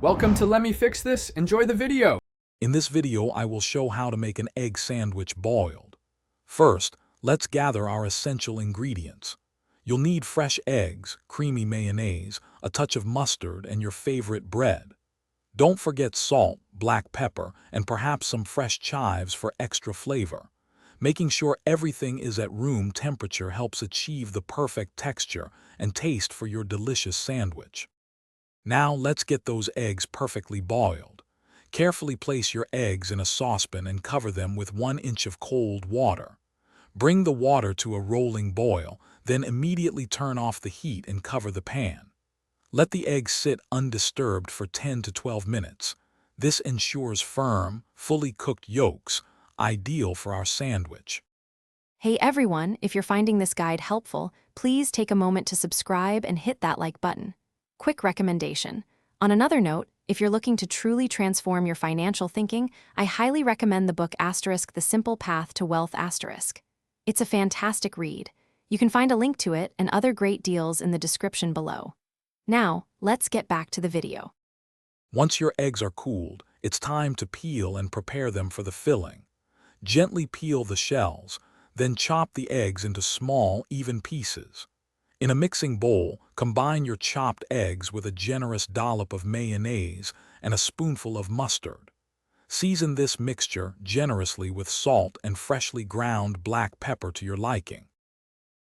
Welcome to Let Me Fix This. Enjoy the video. In this video, I will show how to make an egg sandwich boiled. First, let's gather our essential ingredients. You'll need fresh eggs, creamy mayonnaise, a touch of mustard, and your favorite bread. Don't forget salt, black pepper, and perhaps some fresh chives for extra flavor. Making sure everything is at room temperature helps achieve the perfect texture and taste for your delicious sandwich. Now let's get those eggs perfectly boiled. Carefully place your eggs in a saucepan and cover them with 1 inch of cold water. Bring the water to a rolling boil, then immediately turn off the heat and cover the pan. Let the eggs sit undisturbed for 10 to 12 minutes. This ensures firm, fully cooked yolks, ideal for our sandwich. Hey everyone, if you're finding this guide helpful, please take a moment to subscribe and hit that like button. Quick recommendation. On another note, if you're looking to truly transform your financial thinking, I highly recommend the book The Simple Path to Wealth. It's a fantastic read. You can find a link to it and other great deals in the description below. Now, let's get back to the video. Once your eggs are cooled, it's time to peel and prepare them for the filling. Gently peel the shells, then chop the eggs into small, even pieces. In a mixing bowl, combine your chopped eggs with a generous dollop of mayonnaise and a spoonful of mustard. Season this mixture generously with salt and freshly ground black pepper to your liking.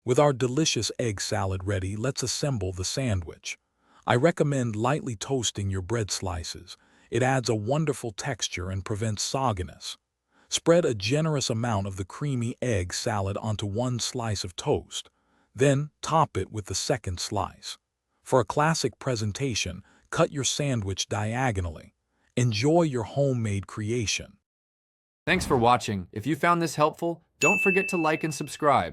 With our delicious egg salad ready, let's assemble the sandwich. I recommend lightly toasting your bread slices. It adds a wonderful texture and prevents sogginess. Spread a generous amount of the creamy egg salad onto 1 slice of toast. Then, top it with the second slice. For a classic presentation, cut your sandwich diagonally. Enjoy your homemade creation. Thanks for watching. If you found this helpful, don't forget to like and subscribe.